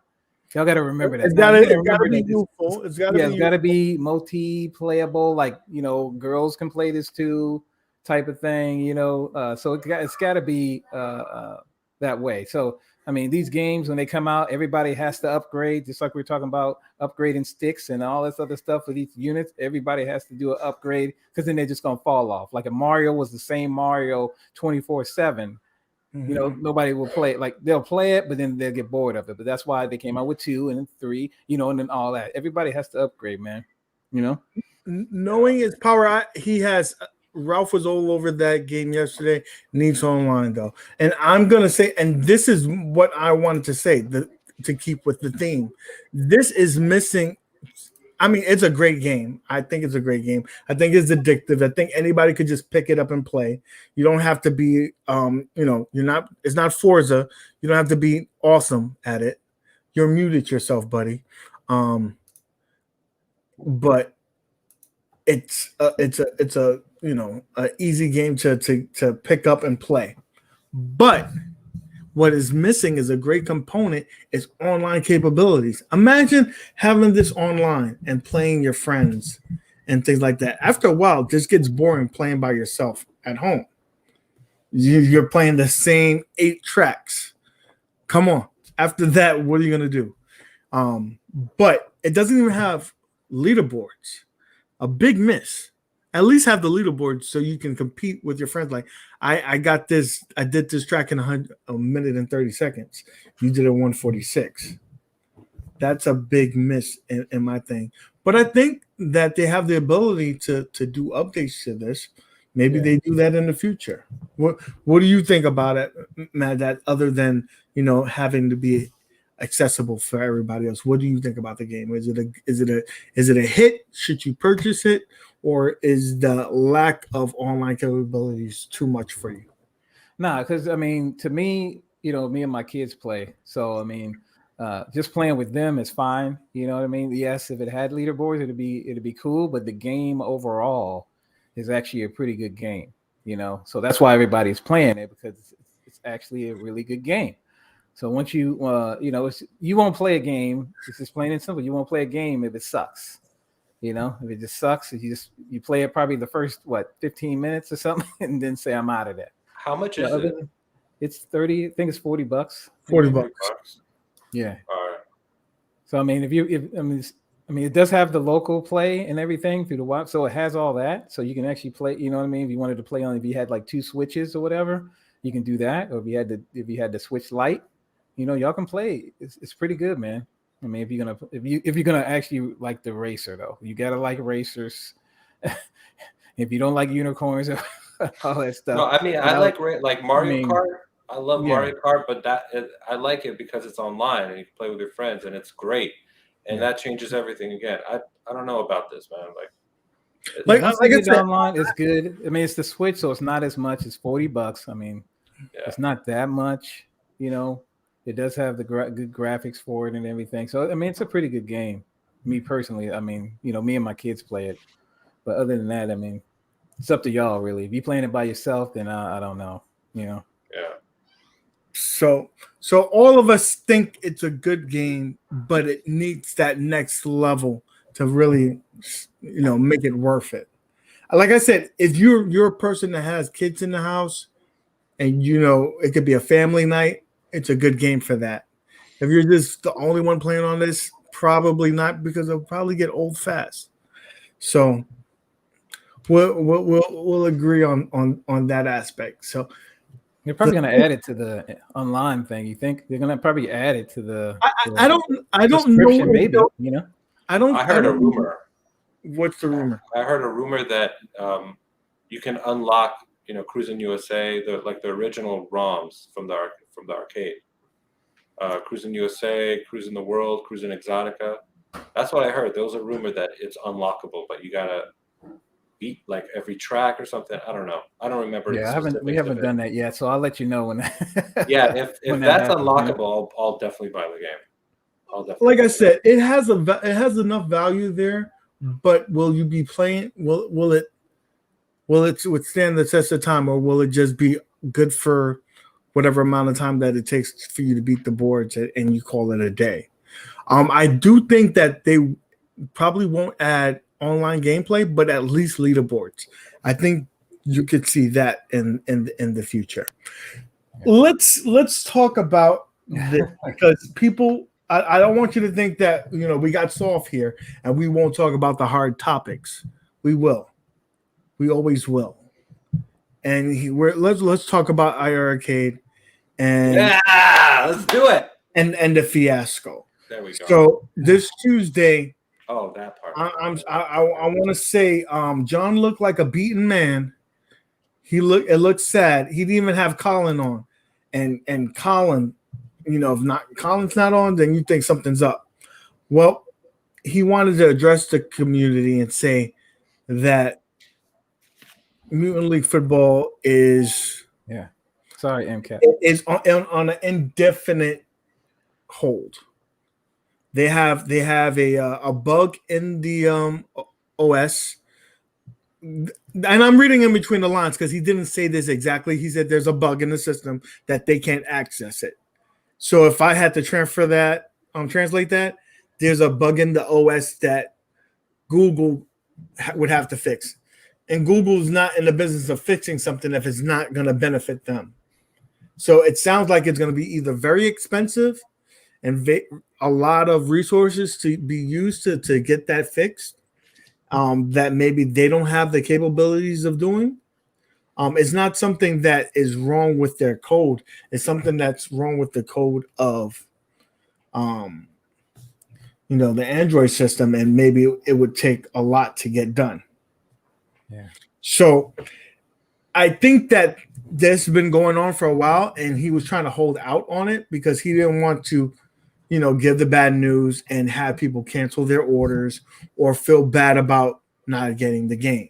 S2: Y'all gotta remember that.
S1: It's gotta be useful. It's
S2: gotta be multi-playable. Like, you know, girls can play this too, type of thing. You know, so it's gotta be that way. So I mean, these games, when they come out, everybody has to upgrade, just like we were talking about upgrading sticks and all this other stuff with each unit. Everybody has to do an upgrade, because then they're just going to fall off. Like a Mario was the same Mario 24/7. You know, nobody will play it. Like, they'll play it, but then they'll get bored of it. But that's why they came out with 2 and 3, you know, and then all that. Everybody has to upgrade, man. You know?
S1: Knowing his power, Ralph was all over that game yesterday. Needs online though, and I'm gonna say, and this is what I wanted to say to keep with the theme. This is missing. I mean, it's a great game. I think it's a great game. I think it's addictive. I think anybody could just pick it up and play. You don't have to be, you know, it's not Forza. You don't have to be awesome at it. You're muted yourself, buddy. But it's a you know, an easy game to pick up and play. But what is missing is a great component is online capabilities. Imagine having this online and playing your friends and things like that. After a while, this gets boring playing by yourself at home. You're playing the same 8 tracks. Come on. After that, what are you going to do? But it doesn't even have leaderboards. A big miss. At least have the leaderboard so you can compete with your friends. Like, I got this. I did this track in a minute and 30 seconds. You did it 146. That's a big miss in my thing. But I think that they have the ability to do updates to this. Maybe they do that in the future. What do you think about it, Matt? That other than, you know, having to be accessible for everybody else, what do you think about the game? Is it a hit? Should you purchase it? Or is the lack of online capabilities too much for you?
S2: Nah, because I mean, to me, you know, me and my kids play. So I mean, just playing with them is fine. You know what I mean? Yes, if it had leaderboards, it'd be cool. But the game overall is actually a pretty good game. You know, so that's why everybody's playing it, because it's actually a really good game. So once you, you know, you won't play a game. It's just plain and simple. You won't play a game if it sucks. You know, if it just sucks, if you play it probably the first 15 minutes or something, and then say I'm out of there.
S3: How much is it?
S2: It's 30. I think it's $40.
S1: $40.
S2: Yeah.
S3: All right.
S2: So I mean, I mean, it does have the local play and everything through the web, so it has all that. So you can actually play. You know what I mean? If you wanted to play on, if you had like 2 switches or whatever, you can do that. Or if you had the Switch Lite, you know, y'all can play. It's pretty good, man. I mean, if you're gonna actually like the racer, though, you gotta like racers. If you don't like unicorns or all that stuff.
S3: No, I mean, I like Mario Kart. I love Mario Kart, but I like it because it's online and you can play with your friends, and it's great. And that changes everything again. I don't know about this, man.
S2: Like I said, online is good. I mean, it's the Switch, so it's not as much. It's $40. I mean, it's not that much, you know. It does have the good graphics for it and everything. So, I mean, it's a pretty good game. Me personally, I mean, you know, me and my kids play it. But other than that, I mean, it's up to y'all, really. If you're playing it by yourself, then I don't know, you know.
S3: Yeah.
S1: So all of us think it's a good game, but it needs that next level to really, you know, make it worth it. Like I said, if you're a person that has kids in the house and, you know, it could be a family night, it's a good game for that. If you're just the only one playing on this, probably not, because it'll probably get old fast. So we'll agree on that aspect. So
S2: they're probably going to add it to the online thing. You think they're going to probably add it to the?
S1: I don't know.
S2: Maybe, you know.
S1: I
S3: heard a rumor.
S1: What's the rumor?
S3: I heard a rumor that you can unlock, Cruisin' USA, the original ROMs from the arcade. Cruisin' USA, Cruisin' the World, Cruisin' Exotica. That's what I heard. There was a rumor that it's unlockable, but you gotta beat like every track or something. I don't know. I don't remember.
S2: Yeah, we haven't done that yet, so I'll let you know when.
S3: Yeah, if that's unlockable, I'll definitely buy the game.
S1: Like I said, it has enough value there, but will you be playing? Will it withstand the test of time, or will it just be good for whatever amount of time that it takes for you to beat the boards and you call it a day? I do think that they probably won't add online gameplay, but at least leaderboards. I think you could see that in the future. Let's talk about this, because people. I don't want you to think that we got soft here and we won't talk about the hard topics. We will. We always will. And let's talk about IR Arcade and
S3: let's do it.
S1: And the fiasco.
S3: There we go.
S1: So this Tuesday.
S3: Oh, that part.
S1: I want to say John looked like a beaten man. It looked sad. He didn't even have Colin on, and Colin. If Colin's not on, then you think something's up. Well, he wanted to address the community and say that Mutant League Football is
S2: MCAT
S1: is on an indefinite hold. They have a bug in the OS, and I'm reading in between the lines because he didn't say this exactly. He said there's a bug in the system that they can't access it. So if I had to translate that, there's a bug in the OS that Google would have to fix. And Google's not in the business of fixing something if it's not going to benefit them. So it sounds like it's going to be either very expensive and a lot of resources to be used to get that fixed, that maybe they don't have the capabilities of doing. It's not something that is wrong with their code. It's something that's wrong with the code of, the Android system, and maybe it would take a lot to get done.
S2: Yeah.
S1: So I think that this has been going on for a while, and he was trying to hold out on it because he didn't want to, give the bad news and have people cancel their orders or feel bad about not getting the game.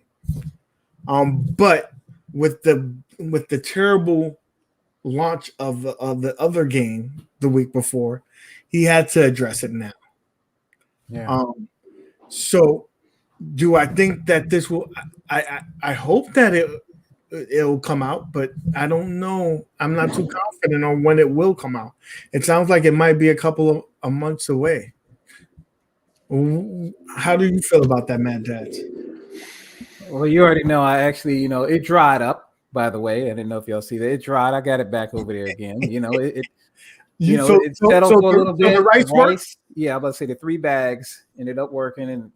S1: But with the terrible launch of the other game the week before, he had to address it now.
S2: Yeah.
S1: So do I think that this will? I hope that it'll come out, but I don't know. I'm not too confident on when it will come out. It sounds like it might be a couple of months away. How do you feel about that, Mad Dads?
S2: Well, you already know. I actually, it dried up. By the way, I didn't know if y'all see that. It dried. I got it back over there again. It settled for a little bit.
S1: The rice.
S2: Yeah, I'm about to say the 3 bags ended up working, and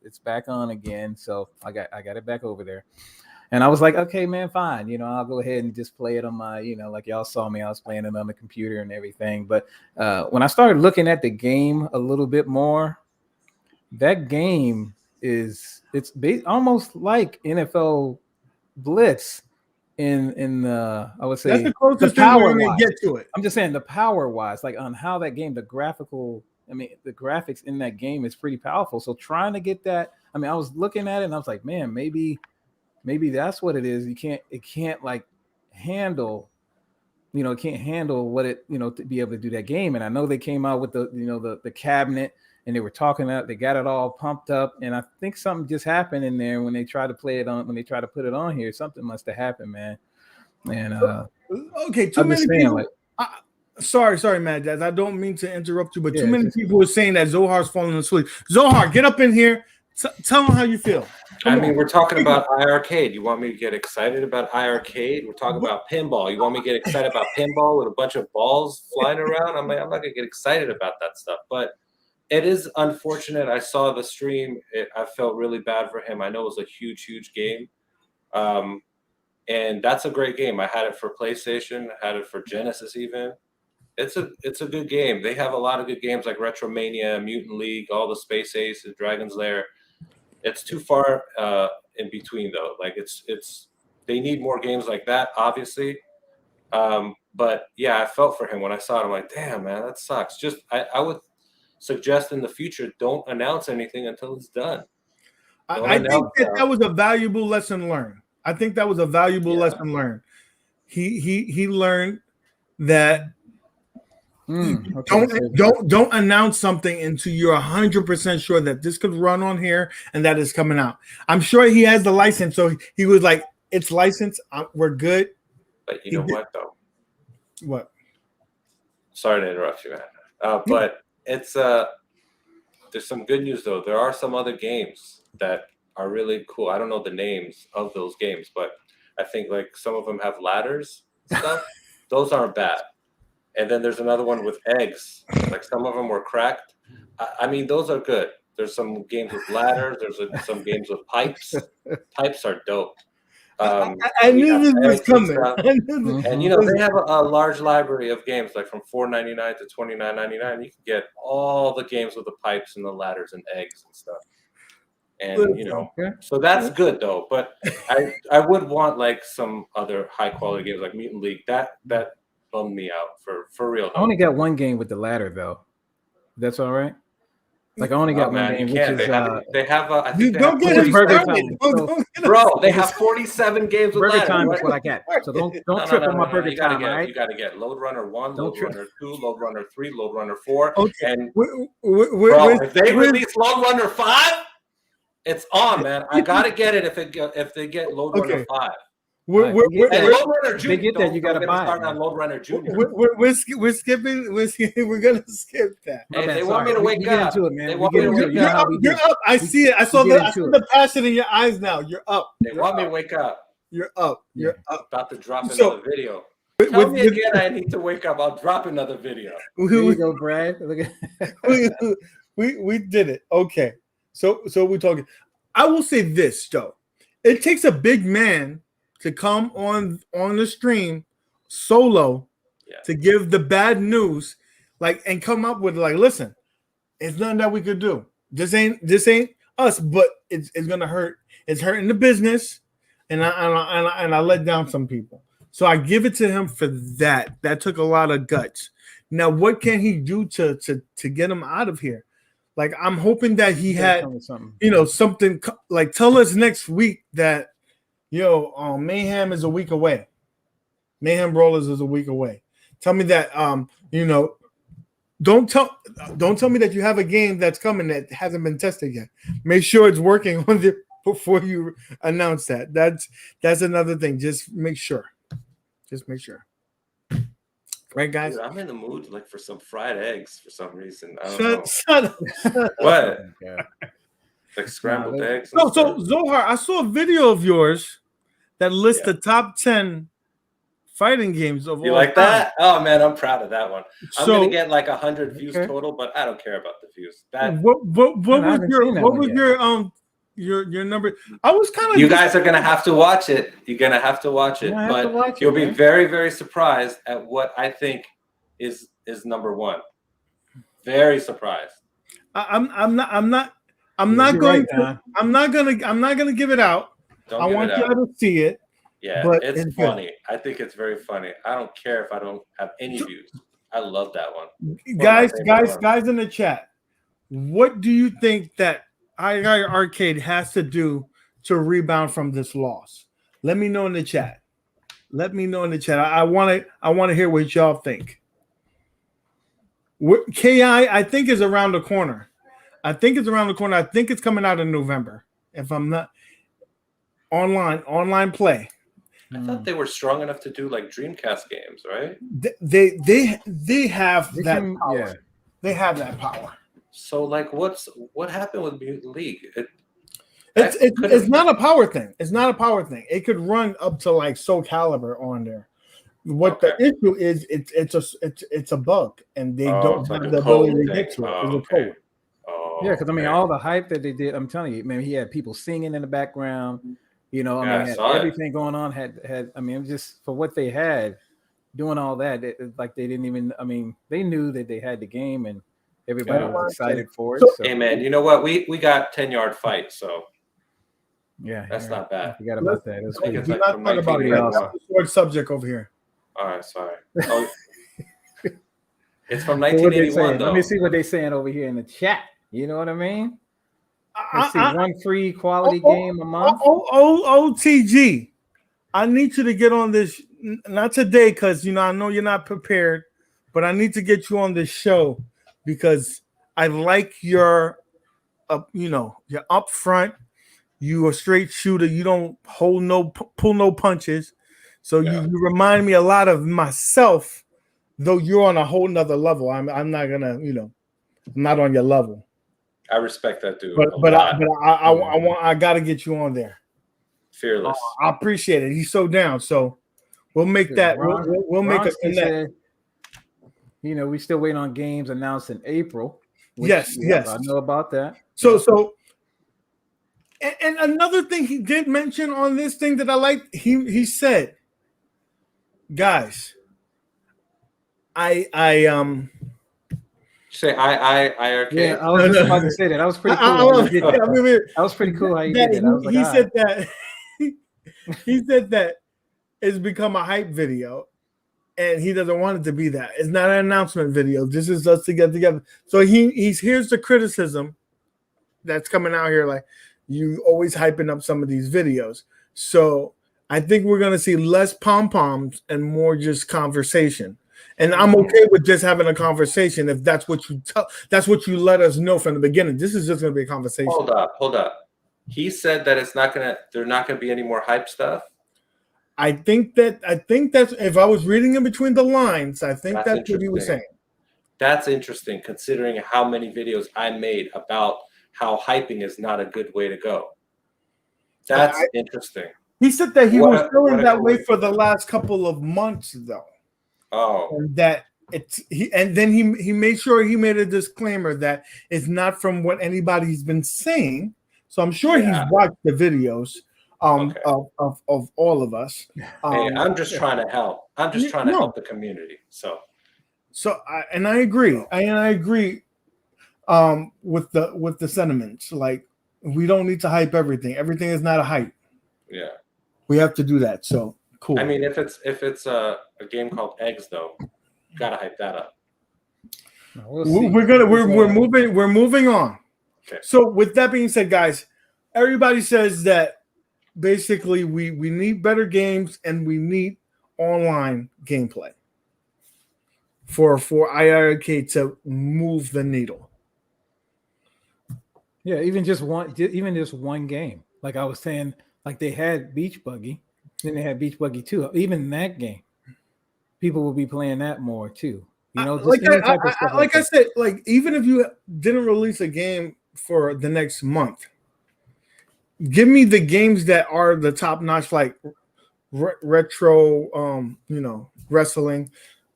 S2: it's back on again. So I got it back over there, and I was like, okay, man, fine. I'll go ahead and just play it on my, like y'all saw me, I was playing it on the computer and everything. But when I started looking at the game a little bit more, that game it's almost like NFL Blitz in the, I would say
S1: that's the closest
S2: the power
S1: thing we're get to it.
S2: I'm just saying the power wise, like on how that game, the graphics in that game is pretty powerful. So trying to get that, I was looking at it and I was like, man, maybe that's what it is. It can't like handle, it can't handle what it, to be able to do that game. And I know they came out with the cabinet, and they were talking about, they got it all pumped up. And I think something just happened in there when they tried to play it on, when they tried to put it on here. Something must have happened, man. And
S1: okay, too many people. Sorry, Mad Dads. I don't mean to interrupt you, but too many people were saying that Zohar's falling asleep. Zohar, get up in here. Tell them how you feel.
S3: I mean, we're talking about iArcade. You want me to get excited about iArcade? We're talking about pinball. You want me to get excited about pinball with a bunch of balls flying around? I'm not gonna get excited about that stuff. But it is unfortunate. I saw the stream. I felt really bad for him. I know it was a huge game. And that's a great game. I had it for PlayStation. I had it for Genesis even. It's a good game. They have a lot of good games like Retromania, Mutant League, all the Space Ace, Dragon's Lair. It's too far in between though. Like it's they need more games like that, obviously. But yeah, I felt for him when I saw it. I'm like, damn, man, that sucks. Just I would suggest in the future, don't announce anything until it's done.
S1: I think that was a valuable lesson learned. I think that was a valuable lesson learned. He learned that don't announce something until you're 100% sure that this could run on here and that is coming out. I'm sure he has the license, so he was like, "It's licensed. We're good."
S3: But you know what though?
S1: What?
S3: Sorry to interrupt you, man. But it's there's some good news though. There are some other games that are really cool. I don't know the names of those games, but I think like some of them have ladders and stuff. Those aren't bad. And then there's another one with eggs. Like some of them were cracked. I mean, those are good. There's some games with ladders. There's some games with pipes. Pipes are dope.
S1: I knew this was coming.
S3: And you know, they have a large library of games, like from $4.99 to $29.99. You can get all the games with the pipes and the ladders and eggs and stuff. And you know, so that's good though. But I would want like some other high quality games like Mutant League. That bummed me out for real. Though.
S2: I only got one game with the ladder though. That's all right. Like I only got one game, which is
S3: they have I
S1: think
S3: they
S1: don't
S3: have
S1: get
S2: Burger
S1: started.
S2: Time.
S3: Bro, they have 47 games with
S2: Burger
S3: ladder.
S2: Time is what I got. So don't trip on my Burger Time.
S3: You got to get Load Runner 1, Load Runner 2, Load Runner 3, Load Runner 4.
S1: Okay.
S3: And
S1: bro,
S3: if they release Load Runner 5, it's on, man. I gotta get it if they get Load Runner 5.
S1: And
S3: Load Runner Junior.
S2: They get that, you gotta buy it.
S3: Start on Load Runner Junior.
S1: We're skipping. We're gonna skip that.
S3: Hey, they want me to wake up. They want me to wake up.
S1: You're up. I see it. I saw the passion in your eyes now. You're up.
S3: They want me to wake up.
S1: You're up. You're up.
S3: About to drop another video. Tell me again I need to wake up. I'll drop another video.
S2: There you go, Brad. Look at
S1: we did it. Okay. So we're talking. I will say this, Joe. It takes a big man to come on the stream solo to give the bad news, like, and come up with like, listen, it's nothing that we could do. This ain't us, but it's gonna hurt. It's hurting the business, and I let down some people. So I give it to him for that. That took a lot of guts. Now, what can he do to get him out of here? Like, I'm hoping that he had, something like, tell us next week that, Mayhem is a week away. Mayhem Brawlers is a week away. Tell me that, don't tell me that you have a game that's coming that hasn't been tested yet. Make sure it's working on it before you announce that. That's another thing. Just make sure. Right, guys?
S3: Dude, I'm in the mood like for some fried eggs for some reason. I don't know.
S1: Shut up.
S3: What? Like scrambled eggs?
S1: No, so Zohar, I saw a video of yours that lists the top 10 fighting games of all time.
S3: You like that? Oh man, I'm proud of that one. I'm gonna get like 100 views total, but I don't care about the views.
S1: What was your number? I was kind of.
S3: You guys are gonna have to watch it. You're gonna have to watch it, but you'll be very, very surprised at what I think is number one. Very surprised.
S1: I'm not going to give it out. I want you to see it.
S3: Yeah, but it's funny. I think it's very funny. I don't care if I don't have any views. I love that one.
S1: Guys in the chat, what do you think that iArcade has to do to rebound from this loss? Let me know in the chat. I want to hear what y'all think. KI, I think, is around the corner. I think it's coming out in November. If I'm not online play.
S3: I thought they were strong enough to do like Dreamcast games, right?
S1: They have that power. Yeah. They have that power.
S3: So like what happened with Mutant League?
S1: It's not a power thing. It's not a power thing. It could run up to like Soul Calibur on there. What the issue is, it's a bug, and they don't have the ability to get to it. It's a code.
S2: Yeah, because I mean, all the hype that they did, I'm telling you, man, he had people singing in the background. You know, I mean, had everything going on. Had I mean, just for what they had, doing all that, like they didn't even. I mean, they knew that they had the game, and everybody was excited for it. So.
S3: Hey, man, you know what? We got 10-yard fight, so
S2: yeah,
S3: that's not bad.
S2: I forgot about that. It was
S3: pretty
S1: not talk about the subject over here.
S3: All right, sorry. Oh, it's from 1981, though.
S2: Let me see what they're saying over here in the chat. You know what I mean? Let's see, one free quality game a month.
S1: OTG. I need you to get on this, not today, because I know you're not prepared, but I need to get you on this show because I like your, you're upfront. You a straight shooter. You don't pull no punches. So you remind me a lot of myself, though you're on a whole nother level. I'm not gonna, I'm not on your level.
S3: I respect that, dude.
S1: But I gotta get you on there.
S3: Fearless.
S1: I appreciate it. He's so down. So we'll make that. We'll make a connect.
S2: We still waiting on games announced in April.
S1: Yes.
S2: I know about that.
S1: So. And another thing he did mention on this thing that I like, he said, guys,
S3: say I okay.
S2: Yeah, I was just about to say that. That was pretty cool. That was pretty cool how you did that.
S1: He said that he said that it's become a hype video, and he doesn't want it to be that. It's not an announcement video. This is us to get together. So here's the criticism that's coming out here, like you always hyping up some of these videos. So I think we're gonna see less pom-poms and more just conversation. And I'm okay with just having a conversation if that's what that's what you let us know from the beginning. This is just gonna be a conversation.
S3: Hold up. He said that there's not gonna be any more hype stuff.
S1: I think that's if I was reading in between the lines, I think that's what he was saying.
S3: That's interesting considering how many videos I made about how hyping is not a good way to go. That's interesting.
S1: He said that he was feeling that way for the last couple of months, though.
S3: Oh,
S1: and that then he made sure he made a disclaimer that it's not from what anybody's been saying. So I'm sure he's watched the videos of all of us.
S3: Hey, I'm just trying to help. I'm just trying to help the community. So
S1: I agree. I agree. With the sentiments, like we don't need to hype everything. Everything is not a hype.
S3: Yeah,
S1: we have to do that. So cool.
S3: I mean, if it's a game called Eggs, though, you gotta hype that up.
S1: We're moving on.
S3: Okay.
S1: So with that being said, guys, everybody says that basically we need better games and we need online gameplay for IRK to move the needle.
S2: Yeah, even just one game. Like I was saying, like they had Beach Buggy, then they had Beach Buggy 2. Even that game, people will be playing that more too.
S1: I said, like even if you didn't release a game for the next month, give me the games that are the top notch, like retro, wrestling,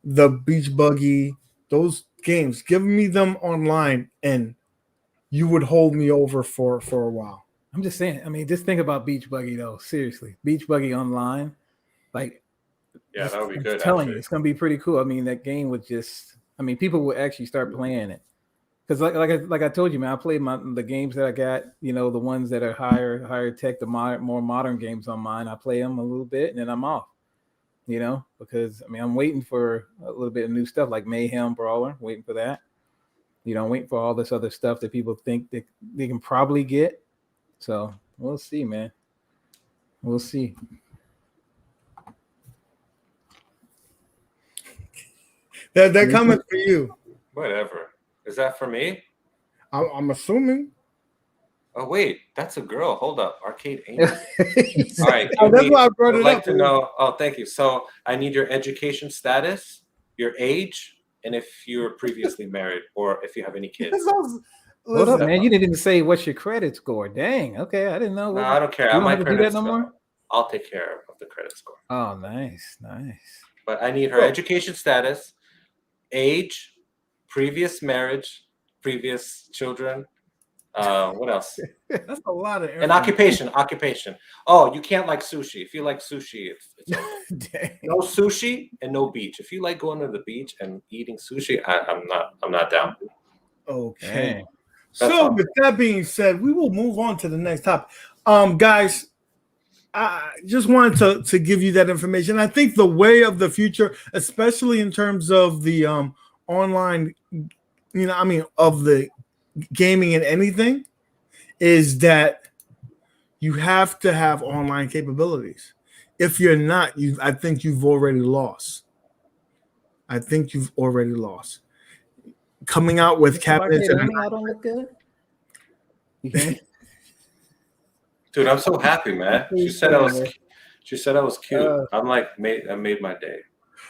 S1: the Beach Buggy, those games. Give me them online and you would hold me over for a while.
S2: I'm just saying. I mean, just think about Beach Buggy though. Seriously, Beach Buggy online, like,
S3: that would be good.
S2: I'm telling you, it's gonna be pretty cool. I mean, that game would just. I mean, people would actually start playing it because, like I told you, man, I played the games that I got. The ones that are higher tech, the more modern games on mine. I play them a little bit and then I'm off. Because I mean, I'm waiting for a little bit of new stuff like Mayhem Brawler. Waiting for that. I'm waiting for all this other stuff that people think that they can probably get. So we'll see, man. We'll see.
S1: That comment for you.
S3: Whatever. Is that for me?
S1: I'm assuming.
S3: Oh wait, that's a girl. Hold up, Arcade Angel. All right.
S1: That's why I brought it up.
S3: I'd like to know. Oh, thank you. So I need your education status, your age, and if you were previously married or if you have any kids.
S2: Hold up, man. You didn't even say what's your credit score. Dang. Okay, I didn't know.
S3: No, I don't care.
S2: You don't have to do that no more?
S3: I'll take care of the credit score.
S2: Oh, nice.
S3: But I need her education status, age, previous marriage, previous children. What else?
S1: That's a lot of.
S3: And occupation. Oh, you can't like sushi. If you like sushi, it's okay. No sushi and no beach. If you like going to the beach and eating sushi, I'm not down.
S1: Okay. Dang. So with that being said, we will move on to the next topic. Guys, I just wanted to give you that information. I think the way of the future, especially in terms of the online, of the gaming and anything, is that you have to have online capabilities. If you're not, I think you've already lost. Coming out with cabinets.
S2: I don't look good.
S3: Dude, I'm so happy, man. She said I was cute. I'm like, I made my day.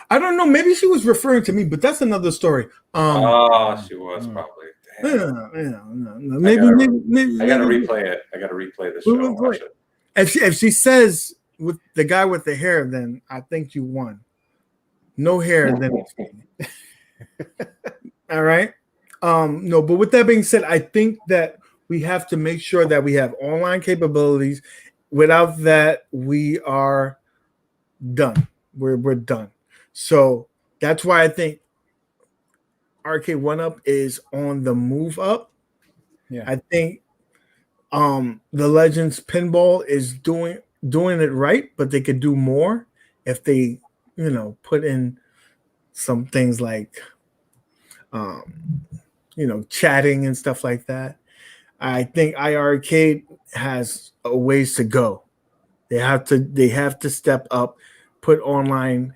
S1: I don't know. Maybe she was referring to me, but that's another story.
S3: She was probably.
S1: Maybe
S3: I gotta replay it. I gotta replay the show. Watch it.
S1: If she says with the guy with the hair, then I think you won. No hair, then. All right. No, but with that being said, I think that we have to make sure that we have online capabilities. Without that, we are done. We're done. So that's why I think Arcade 1-Up is on the move up.
S2: Yeah.
S1: I think the Legends Pinball is doing it right, but they could do more if they, put in some things like chatting and stuff like that. I think iArcade has a ways to go. They have to step up, put online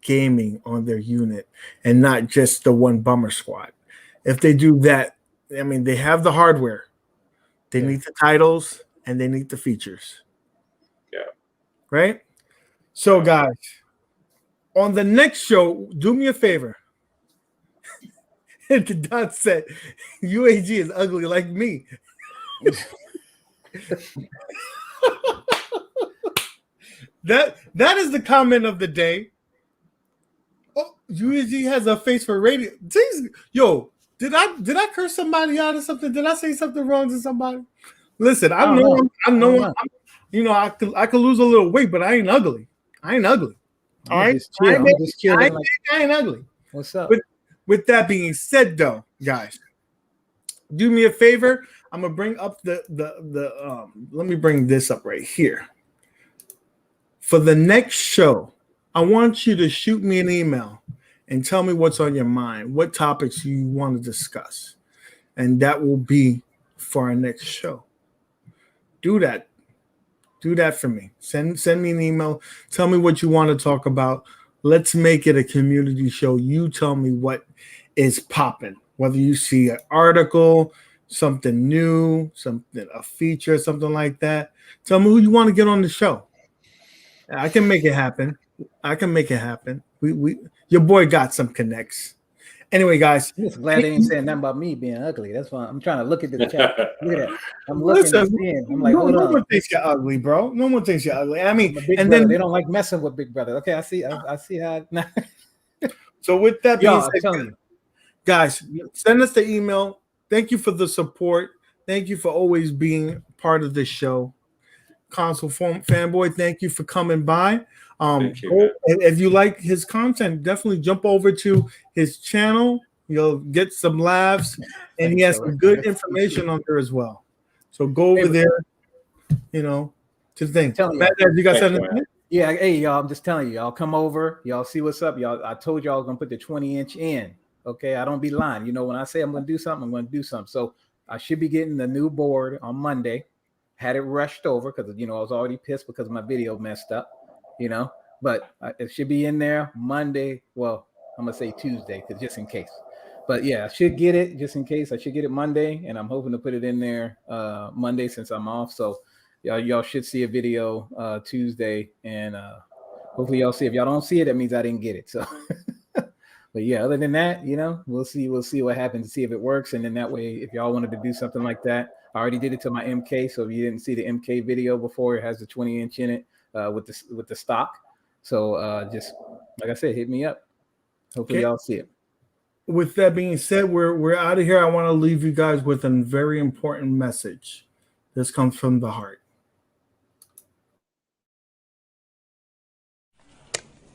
S1: gaming on their unit and not just the one bummer squad. If they do that, I mean, they have the hardware. They need the titles and they need the features.
S3: Yeah.
S1: Right? So guys, on the next show, do me a favor. And Don said, UAG is ugly like me. That is the comment of the day. Oh, UAG has a face for radio. Jeez, yo, did I curse somebody out or something? Did I say something wrong to somebody? Listen, I know. I could lose a little weight, but I ain't ugly. All right, I ain't ugly.
S2: What's up?
S1: With that being said, though, guys, do me a favor. I'm gonna bring up the let me bring this up right here. For the next show, I want you to shoot me an email and tell me what's on your mind, what topics you want to discuss, and that will be for our next show. Do that for me. Send me an email. Tell me what you want to talk about. Let's make it a community show. You tell me what is popping, whether you see an article, something new, a feature, something like that. Tell me who you want to get on the show. I can make it happen. We your boy got some connects. Anyway, guys,
S2: I'm just glad they ain't saying nothing about me being ugly. That's why I'm trying to look at the chat. Look at that. I'm looking at it. I'm like, hold on.
S1: No one thinks you're ugly, bro. No one thinks you're ugly. I mean,
S2: and then they don't like messing with Big Brother. Okay, I see how.
S1: So with that being said, guys, send us the email. Thank you for the support. Thank you for always being part of this show. Console Fanboy, thank you for coming by. If you like his content, definitely jump over to his channel. You'll get some laughs, and he has some good information on there as well. So go over there, to the thing. Matt, you got something?
S2: Yeah, hey y'all, I'm just telling you, y'all come over, y'all see what's up, y'all. I told y'all I was gonna put the 20-inch in. Okay, I don't be lying. When I say I'm gonna do something, I'm gonna do something. So I should be getting the new board on Monday. Had it rushed over because I was already pissed because my video messed up, but it should be in there Monday. Well, I'm gonna say Tuesday because just in case. But yeah, I should get it just in case. I should get it Monday, and I'm hoping to put it in there Monday since I'm off. So y'all should see a video Tuesday, and hopefully y'all see. If y'all don't see it, that means I didn't get it. So, But yeah, other than that, you know, we'll see what happens to see if it works. And then that way, if y'all wanted to do something like that, I already did it to my MK. So if you didn't see the MK video before, it has the 20-inch in it with the stock. So just like I said, hit me up. Hopefully y'all see it.
S1: With that being said, we're out of here. I want to leave you guys with a very important message. This comes from the heart.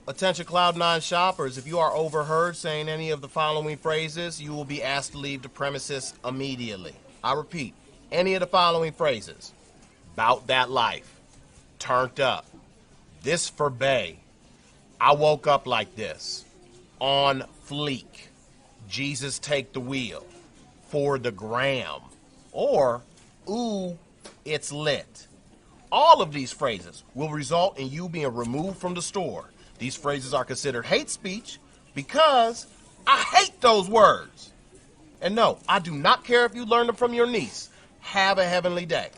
S5: Attention Cloud9 shoppers, if you are overheard saying any of the following phrases, you will be asked to leave the premises immediately. I repeat, any of the following phrases. Bout that life. Turned up. This for Bay. I woke up like this. On fleek. Jesus take the wheel. For the gram. Or, ooh, it's lit. All of these phrases will result in you being removed from the store. These phrases are considered hate speech because I hate those words. And no, I do not care if you learn them from your niece. Have a heavenly day.